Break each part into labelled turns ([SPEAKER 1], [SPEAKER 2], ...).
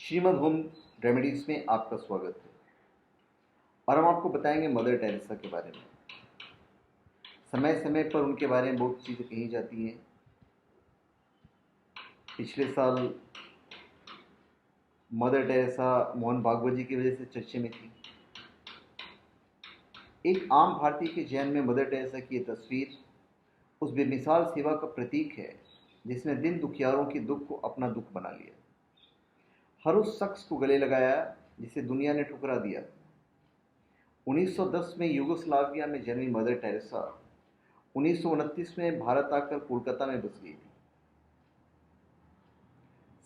[SPEAKER 1] Shrimad home remedies में आपका स्वागत है। और हम आपको बताएंगे मदर टेरेसा के बारे में। समय समय पर उनके बारे में बहुत चीज़ें कही जाती हैं। पिछले साल मदर टेरेसा मोहन भागवत जी की वजह से चर्चे में थी। एक आम भारतीय के जहन में मदर टेरेसा की ये तस्वीर उस बेमिसाल सेवा का प्रतीक है जिसने दिन दुखियारों के दुख को अपना दुख बना लिया। हर उस शख्स को गले लगाया जिसे दुनिया ने ठुकरा दिया। 1910 में यूगोस्लाविया में जन्मी मदर टेरेसा 1929 में भारत आकर कोलकाता में बस गई थी।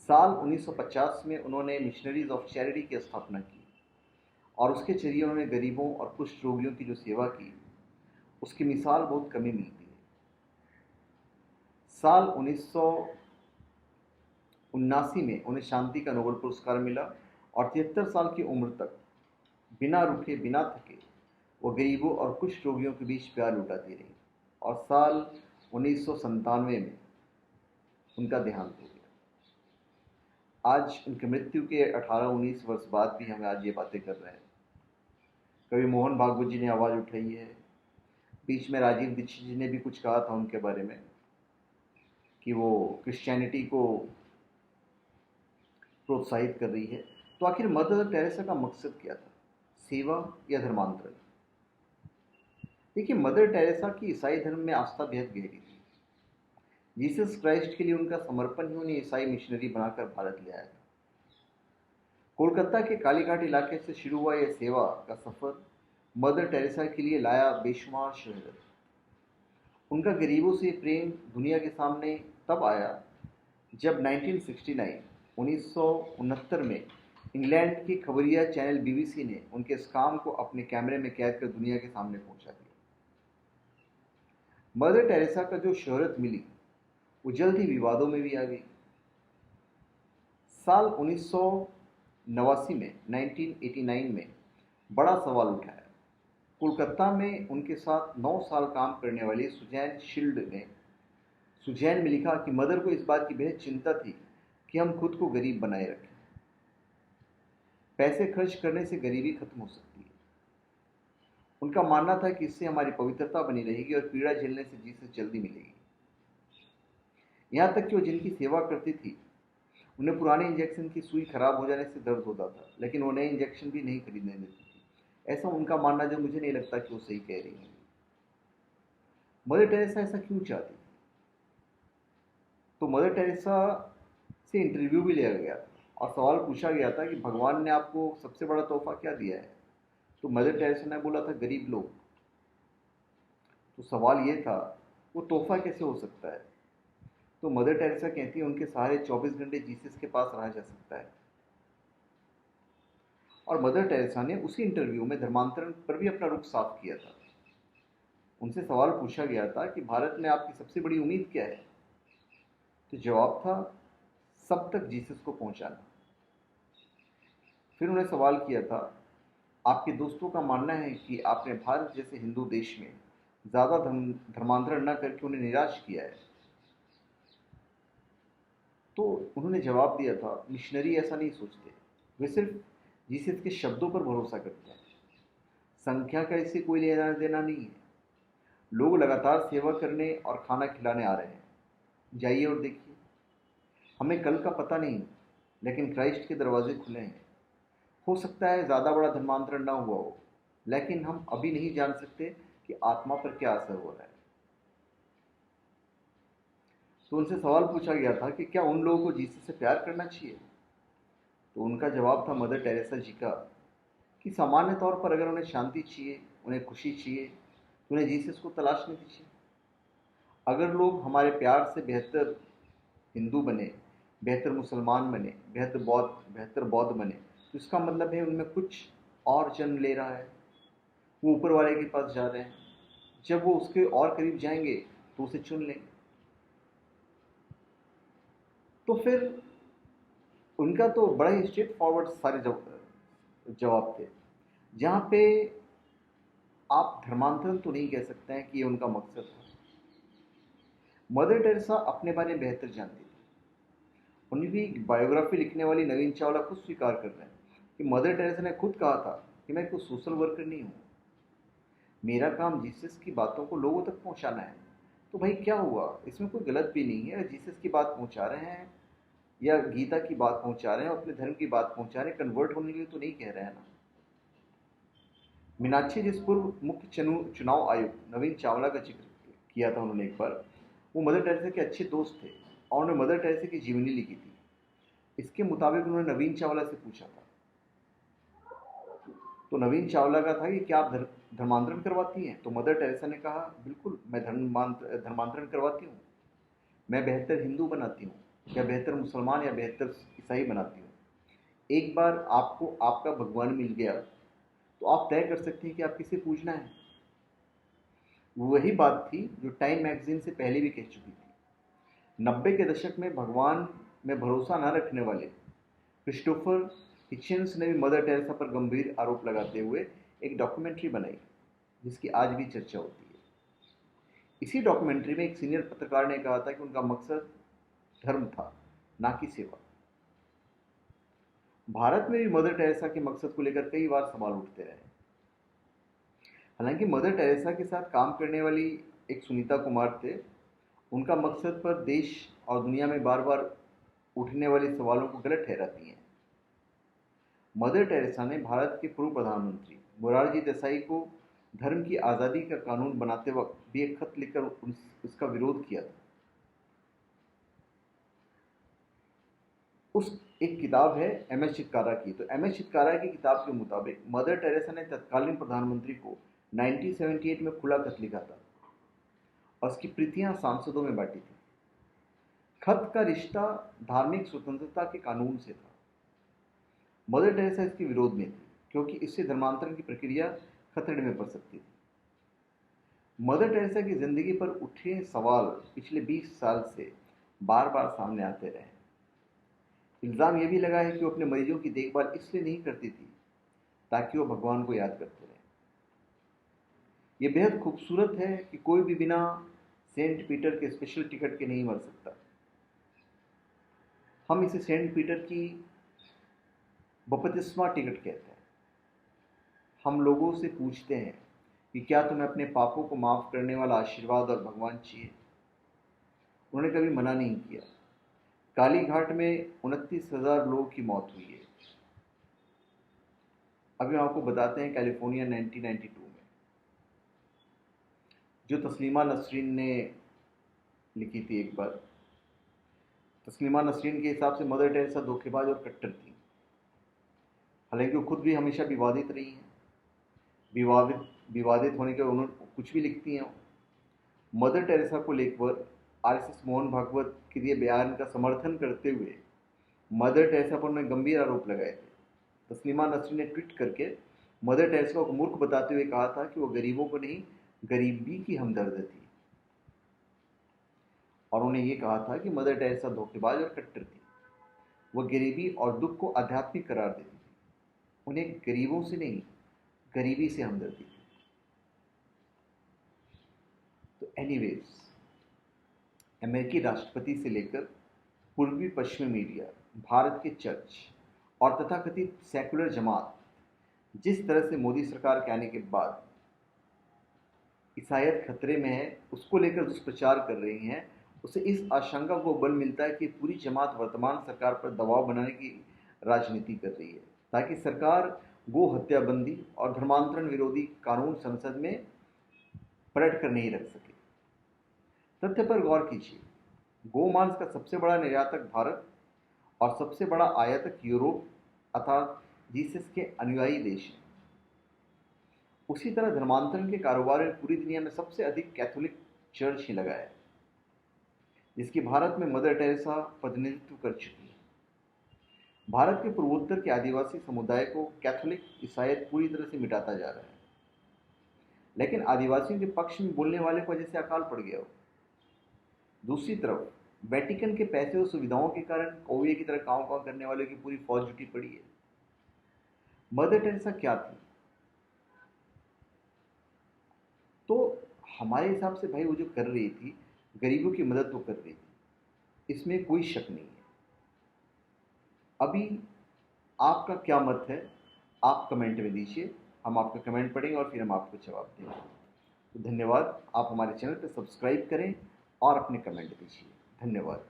[SPEAKER 1] साल 1950 में उन्होंने मिशनरीज ऑफ चैरिटी की स्थापना की और उसके जरिए उन्होंने गरीबों और कुष्ठ रोगियों की जो सेवा की उसकी मिसाल बहुत कमी मिलती है। साल 1979 में उन्हें शांति का नोबेल पुरस्कार मिला और 73 साल की उम्र तक बिना रुके बिना थके वो गरीबों और कुष्ठ रोगियों के बीच प्यार लुटाती रही और साल 1997 में उनका देहांत हो गया। आज उनकी मृत्यु के 18-19 वर्ष बाद भी हमें आज ये बातें कर रहे हैं। कभी मोहन भागवत जी ने आवाज़ उठाई है, बीच में राजीव दीक्षित जी ने भी कुछ कहा था उनके बारे में कि वो क्रिश्चियनिटी को प्रोत्साहित कर रही है। तो आखिर मदर टेरेसा का मकसद क्या था, सेवा या धर्मांतरण? देखिए, मदर टेरेसा की ईसाई धर्म में आस्था बेहद गहरी थी। जीसस क्राइस्ट के लिए उनका समर्पण ही उन्हें ईसाई मिशनरी बनाकर भारत ले आया था। कोलकाता के कालीघाट इलाके से शुरू हुआ यह सेवा का सफर मदर टेरेसा के लिए लाया बेशुमार शोहरत। उनका गरीबों से प्रेम दुनिया के सामने तब आया जब 1969 में इंग्लैंड की खबरिया चैनल बीबीसी ने उनके इस काम को अपने कैमरे में कैद कर दुनिया के सामने पहुंचा दिया। मदर टेरेसा का जो शोहरत मिली वो जल्द ही विवादों में भी आ गई। साल 1989 में 1989 में बड़ा सवाल उठाया। कोलकाता में उनके साथ 9 साल काम करने वाली सुजैन शील्ड ने सुजैन में लिखा कि मदर को इस बात की बेहद चिंता थी कि हम खुद को गरीब बनाए रखें। पैसे खर्च करने से गरीबी खत्म हो सकती है। उनका मानना था कि इससे हमारी पवित्रता बनी रहेगी और पीड़ा झेलने से जीसस जल्दी मिलेगी। यहाँ तक कि वो जिनकी सेवा करती थी उन्हें पुराने इंजेक्शन की सुई खराब हो जाने से दर्द होता था, लेकिन वो नए इंजेक्शन भी नहीं खरीदने देती थी। ऐसा उनका मानना जो मुझे नहीं लगता कि वो सही कह रही है। मदर टेरेसा ऐसा क्यों चाहती थी? तो मदर टेरेसा से इंटरव्यू भी लिया गया और सवाल पूछा गया था कि भगवान ने आपको सबसे बड़ा तोहफा क्या दिया है? तो मदर टेरेसा ने बोला था गरीब लोग। तो सवाल ये था वो तोहफा कैसे हो सकता है? तो मदर टेरेसा कहती है उनके सहारे 24 घंटे जीसस के पास रहा जा सकता है। और मदर टेरेसा ने उसी इंटरव्यू में धर्मांतरण पर भी अपना रुख साफ किया था। उनसे सवाल पूछा गया था कि भारत में आपकी सबसे बड़ी उम्मीद क्या है? तो जवाब था सब तक जीसस को पहुंचाना। फिर उन्हें सवाल किया था आपके दोस्तों का मानना है कि आपने भारत जैसे हिंदू देश में ज़्यादा धर्मांतरण न करके उन्हें निराश किया है। तो उन्होंने जवाब दिया था मिशनरी ऐसा नहीं सोचते, वे सिर्फ जीसस के शब्दों पर भरोसा करते हैं। संख्या का इससे कोई लेना देना नहीं है। लोग लगातार सेवा करने और खाना खिलाने आ रहे हैं। जाइए और देखिए। हमें कल का पता नहीं, लेकिन क्राइस्ट के दरवाजे खुले हैं। हो सकता है ज़्यादा बड़ा धर्मांतरण ना हुआ हो, लेकिन हम अभी नहीं जान सकते कि आत्मा पर क्या असर हो रहा है। तो उनसे सवाल पूछा गया था कि क्या उन लोगों को जीसस से प्यार करना चाहिए? तो उनका जवाब था मदर टेरेसा जी का कि सामान्य तौर पर अगर उन्हें शांति चाहिए, उन्हें खुशी चाहिए, तो उन्हें जीसस को तलाशने दीजिए। अगर लोग हमारे प्यार से बेहतर हिंदू बने, बेहतर मुसलमान बने, बेहतर बौद्ध बने, तो इसका मतलब है उनमें कुछ और जन्म ले रहा है। वो ऊपर वाले के पास जा रहे हैं। जब वो उसके और करीब जाएंगे तो उसे चुन लेंगे। तो फिर उनका तो बड़ा ही स्ट्रेट फॉरवर्ड सारे जवाब थे, जहाँ पे आप धर्मांतरण तो नहीं कह सकते हैं कि ये उनका मकसद था। मदर टेरेसा अपने बारे में बेहतर जानती थी। उनकी बायोग्राफी लिखने वाली नवीन चावला खुद स्वीकार कर रहे हैं कि मदर टेरेसा ने खुद कहा था कि मैं कोई सोशल वर्कर नहीं हूँ, मेरा काम जीसस की बातों को लोगों तक पहुँचाना है। तो भाई क्या हुआ, इसमें कोई गलत भी नहीं है। जीसस की बात पहुँचा रहे हैं या गीता की बात पहुँचा रहे हैं, अपने धर्म की बात पहुँचा रहे हैं, कन्वर्ट होने के लिए तो नहीं कह रहे हैं ना। मीनाक्षी जिस पूर्व मुख्य चुनाव आयुक्त नवीन चावला का जिक्र किया था उन्होंने एक बार, वो मदर टेरेसा के अच्छे दोस्त थे और उन्होंने मदर टेरेसा की जीवनी लिखी थी। इसके मुताबिक उन्होंने नवीन चावला से पूछा था, तो नवीन चावला का था कि क्या आप धर्मांतरण करवाती हैं? तो मदर टेरेसा ने कहा, बिल्कुल मैं धर्मांतरण करवाती हूँ। मैं बेहतर हिंदू बनाती हूँ, या बेहतर मुसलमान या बेहतर ईसाई बनाती हूँ। एक बार आपको आपका भगवान मिल गया तो आप तय कर सकते हैं कि आप किसे पूजना है। वही बात थी जो टाइम मैगजीन से पहले भी कह चुकी थी। 90 के दशक में भगवान में भरोसा न रखने वाले क्रिस्टोफर हिचन्स ने भी मदर टेरेसा पर गंभीर आरोप लगाते हुए एक डॉक्यूमेंट्री बनाई जिसकी आज भी चर्चा होती है। इसी डॉक्यूमेंट्री में एक सीनियर पत्रकार ने कहा था कि उनका मकसद धर्म था, ना कि सेवा। भारत में भी मदर टेरेसा के मकसद को लेकर कई बार सवाल उठते रहे। हालांकि मदर टेरेसा के साथ काम करने वाली एक सुनीता कुमार थे, उनका मकसद पर देश और दुनिया में बार बार उठने वाले सवालों को गलत ठहराती हैं। मदर टेरेसा ने भारत के पूर्व प्रधानमंत्री मोरारजी देसाई को धर्म की आज़ादी का कानून बनाते वक्त भी एक खत लिखकर उसका विरोध किया था। उस एक किताब है एम.एस. चित्कारा की। तो एम.एस. चित्कारा की किताब के मुताबिक मदर टेरेसा ने तत्कालीन प्रधानमंत्री को 1978 में खुला खत लिखा था और उसकी प्रतियां सांसदों में बांटी थी। खत का रिश्ता धार्मिक स्वतंत्रता के कानून से था। मदर टेरेसा इसके विरोध में थी क्योंकि इससे धर्मांतरण की प्रक्रिया खतरे में पड़ सकती थी। मदर टेरेसा की जिंदगी पर उठे सवाल पिछले 20 साल से बार बार सामने आते रहे। इल्ज़ाम यह भी लगा है कि वो अपने मरीजों की देखभाल इसलिए नहीं करती थी ताकि वो भगवान को याद करते रहे। यह बेहद खूबसूरत है कि कोई भी बिना सेंट पीटर के स्पेशल टिकट के नहीं मर सकता। हम इसे सेंट पीटर की बपतिस्मा टिकट कहते हैं। हम लोगों से पूछते हैं कि क्या तुम्हें अपने पापों को माफ़ करने वाला आशीर्वाद और भगवान चाहिए? उन्होंने कभी मना नहीं किया। काली घाट में 29,000 लोगों की मौत हुई है। अभी हम आपको बताते हैं कैलिफोर्निया 1992 में जो तस्लीमा नसरीन ने लिखी थी एक बार। तस्लीमा नसरीन के हिसाब से मदर टेरेसा धोखेबाज और कट्टर थी। हालांकि वो खुद भी हमेशा विवादित रही हैं। विवादित होने के उन्होंने कुछ भी लिखती हैं। मदर टेरेसा को लेकर आरएसएस मोहन भागवत के लिए बयान का समर्थन करते हुए मदर टेरेसा पर उन्होंने गंभीर आरोप लगाए थे। तस्लीमा नसरीन ने ट्वीट करके मदर टेरेसा को मूर्ख बताते हुए कहा था कि वो गरीबों को नहीं, गरीबी की हमदर्द थी। और उन्होंने ये कहा था कि मदर टेरेसा धोखेबाज और कट्टर थी। वह गरीबी और दुख को आध्यात्मिक करार देती थी। उन्हें गरीबों से नहीं, गरीबी से हमदर्दी थी। तो एनीवेज, अमेरिकी राष्ट्रपति से लेकर पूर्वी पश्चिमी मीडिया, भारत के चर्च और तथाकथित सेकुलर जमात जिस तरह से मोदी सरकार के आने के बाद ईसाईयत खतरे में है उसको लेकर दुष्प्रचार कर रही हैं, उसे इस आशंका को बल मिलता है कि पूरी जमात वर्तमान सरकार पर दबाव बनाने की राजनीति कर रही है ताकि सरकार गो हत्याबंदी और धर्मांतरण विरोधी कानून संसद में पलट कर नहीं रख सके। तथ्य पर गौर कीजिए, गोमांस का सबसे बड़ा निर्यातक भारत और सबसे बड़ा आयातक यूरोप अर्थात जीसस के अनुयायी देश हैं। उसी तरह धर्मांतरण के कारोबार में पूरी दुनिया में सबसे अधिक कैथोलिक चर्च ही लगा है, जिसकी भारत में मदर टेरेसा प्रतिनिधित्व कर चुकी है। भारत के पूर्वोत्तर के आदिवासी समुदाय को कैथोलिक ईसाईयत पूरी तरह से मिटाता जा रहा है, लेकिन आदिवासियों के पक्ष में बोलने वाले को जैसे अकाल पड़ गया हो। दूसरी तरफ वेटिकन के पैसे और सुविधाओं के कारण कौवे की तरह कांव कांव करने वालों की पूरी फौज जुटी पड़ी है। मदर टेरेसा क्या थी? तो हमारे हिसाब से भाई वो जो कर रही थी, गरीबों की मदद तो कर रही थी, इसमें कोई शक नहीं है। अभी आपका क्या मत है, आप कमेंट में दीजिए। हम आपका कमेंट पढ़ेंगे और फिर हम आपको जवाब देंगे। तो धन्यवाद। आप हमारे चैनल पर सब्सक्राइब करें और अपने कमेंट दीजिए। धन्यवाद।